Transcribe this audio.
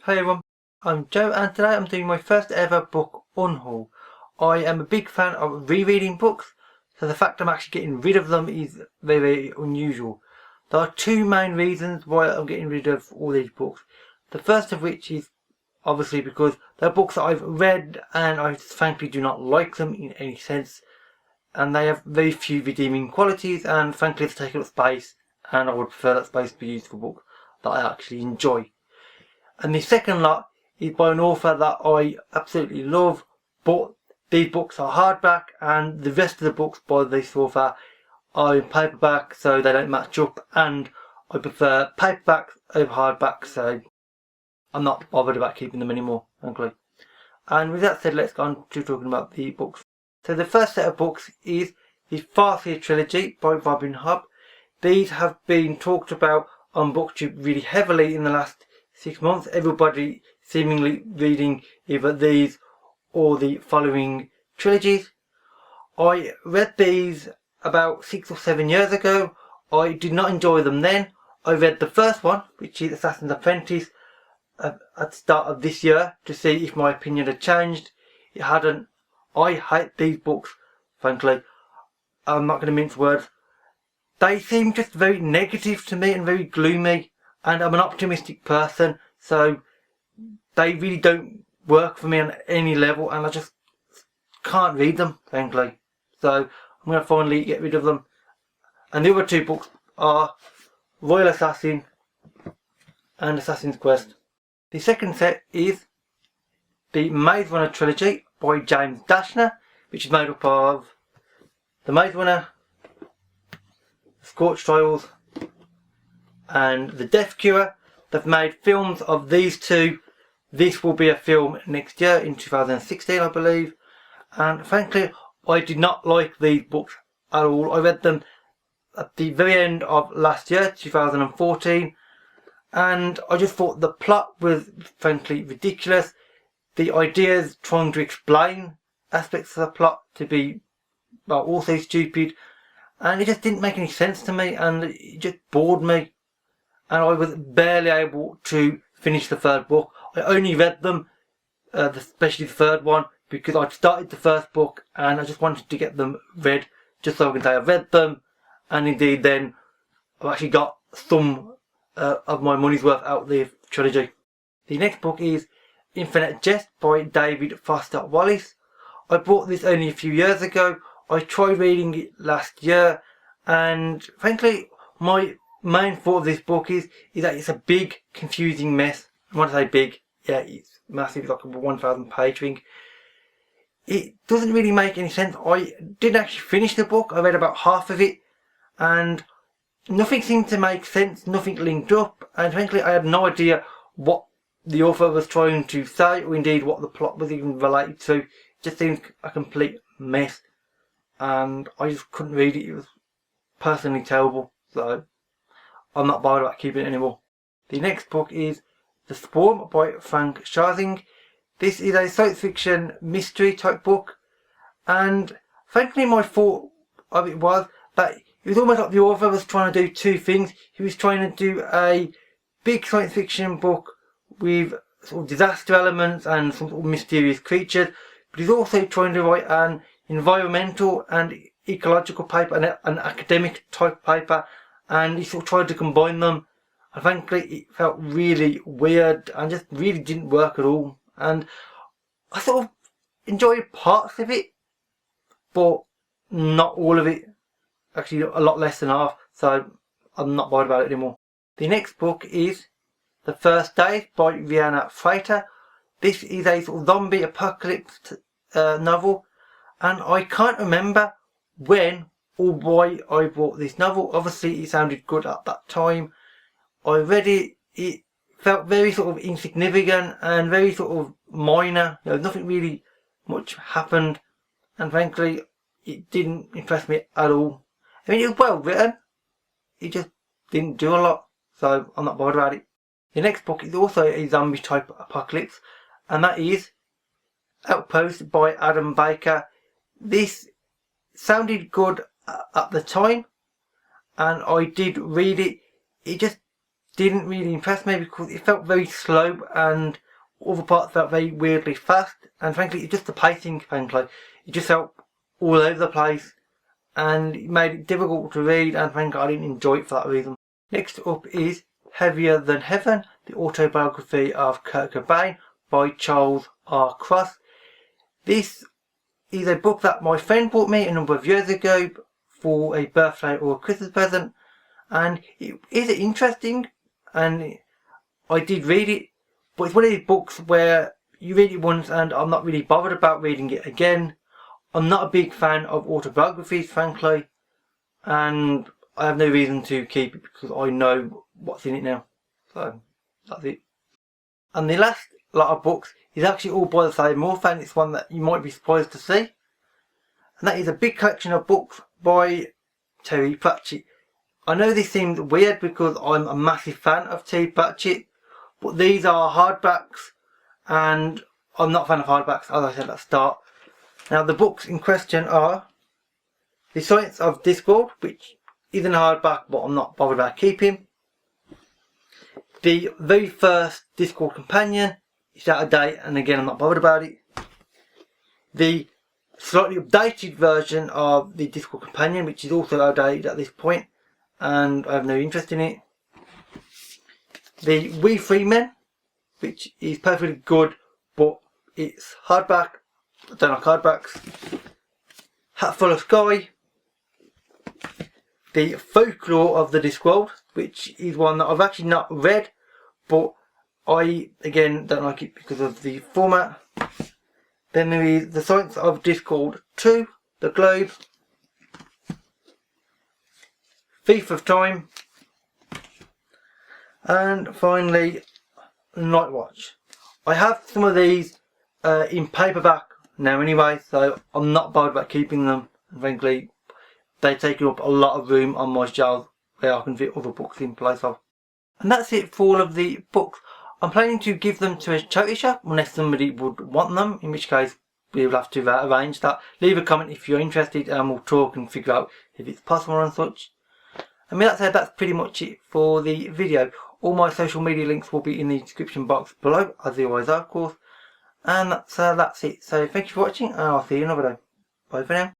Hi everyone, I'm Joe and today I'm doing my first ever book unhaul. I am a big fan of rereading books, so the fact I'm actually getting rid of them is very, very unusual. There are two main reasons why I'm getting rid of all these books. The first of which is obviously because they're books that I've read and I frankly do not like them in any sense, and they have very few redeeming qualities and frankly they take up space, and I would prefer that space to be used for books that I actually enjoy. And the second lot is by an author that I absolutely love, but these books are hardback and the rest of the books by this author are in paperback, so they don't match up, and I prefer paperbacks over hardback, so I'm not bothered about keeping them anymore, frankly. And with that said, let's go on to talking about the books. So the first set of books is the Farseer Trilogy by Robin Hobb. These have been talked about on BookTube really heavily in the last 6 months. Everybody seemingly reading either these or the following trilogies. I read these about 6 or 7 years ago. I did not enjoy them then. I read the first one, which is Assassin's Apprentice, at the start of this year to see if my opinion had changed. It hadn't. I hate these books, frankly. I'm not going to mince words. They seem just very negative to me and very gloomy, and I'm an optimistic person, so they really don't work for me on any level, and I just can't read them, frankly. So I'm going to finally get rid of them. And the other two books are Royal Assassin and Assassin's Quest. The second set is the Maze Runner Trilogy by James Dashner, which is made up of the Maze Runner, Scorch Trials and the Death Cure. They've made films of these two. This will be a film next year in 2016, I believe. And frankly, I did not like these books at all. I read them at the very end of last year, 2014, and I just thought the plot was frankly ridiculous. The ideas trying to explain aspects of the plot to be, well, also stupid, and it just didn't make any sense to me, and it just bored me, and I was barely able to finish the third book. I only read them, especially the third one, because I'd started the first book and I just wanted to get them read, just so I can say I've read them, and indeed then I've actually got some of my money's worth out of the trilogy. The next book is Infinite Jest by David Foster Wallace. I bought this only a few years ago. I tried reading it last year, and frankly my main thought of this book is that it's a big confusing mess. When I say big, yeah, it's massive, it's like a 1,000 page thing. It doesn't really make any sense. I didn't actually finish the book. I read about half of it and nothing seemed to make sense, nothing linked up, and frankly I had no idea what the author was trying to say, or indeed what the plot was even related to. It just seemed a complete mess, and I just couldn't read it. It was personally terrible, so I'm not bothered about keeping it anymore. The next book is The Swarm by Frank Schazing. This is a science fiction mystery type book, and frankly my thought of it was that it was almost like the author was trying to do two things. He was trying to do a big science fiction book with sort of disaster elements and some sort of mysterious creatures, but he's also trying to write an environmental and ecological paper and an academic type paper, and he sort of tried to combine them, and frankly it felt really weird and just really didn't work at all. And I sort of enjoyed parts of it, but not all of it. Actually a lot less than half, so I'm not bothered about it anymore. The next book is The First Day by Rihanna Frater. This is a sort of zombie apocalypse novel, and I can't remember when or why I bought this novel. Obviously it sounded good at that time. I read it, it felt very sort of insignificant and very sort of minor. Nothing really much happened, and frankly it didn't impress me at all. I mean, it was well written, it just didn't do a lot, so I'm not bothered about it. The next book is also a zombie type apocalypse, and that is Outpost by Adam Baker. This sounded good at the time, and I did read it. It just didn't really impress me because it felt very slow and other parts felt very weirdly fast, and frankly it's just the pacing, frankly. It just felt all over the place and it made it difficult to read, and frankly I didn't enjoy it for that reason. Next up is Heavier Than Heaven, the autobiography of Kurt Cobain by Charles R. Cross. This is a book that my friend bought me a number of years ago for a birthday or a Christmas present, and it is interesting and I did read it, but it's one of these books where you read it once and I'm not really bothered about reading it again. I'm not a big fan of autobiographies, frankly, and I have no reason to keep it because I know what's in it now. So that's it. And the last lot of books is actually all by the same author, and it's one that you might be surprised to see. And that is a big collection of books by Terry Pratchett. I know this seems weird because I'm a massive fan of Terry Pratchett, but these are hardbacks and I'm not a fan of hardbacks, as I said at the start. Now the books in question are The Science of Discord, which isn't a hardback but I'm not bothered about keeping. The very first Discord Companion, it's out of date and again I'm not bothered about it. The slightly updated version of the Discord Companion, which is also outdated at this point and I have no interest in it. The We Free Men, which is perfectly good but it's hardback, I don't like hardbacks. Hatful of Sky. The Folklore of the Discworld, which is one that I've actually not read but I again don't like it because of the format. Then there is The Science of Discord 2, The Globe, Thief of Time, and finally Night Watch. I have some of these in paperback now anyway, so I'm not bothered about keeping them, and frankly they're taking up a lot of room on my shelves where I can fit other books in place of. And that's it for all of the books. I'm planning to give them to a charity shop unless somebody would want them, in which case we'll have to arrange that. Leave a comment if you're interested and we'll talk and figure out if it's possible and such. And with that said, that's pretty much it for the video. All my social media links will be in the description box below, as they always are of course. And that's it. So thank you for watching and I'll see you another day. Bye for now.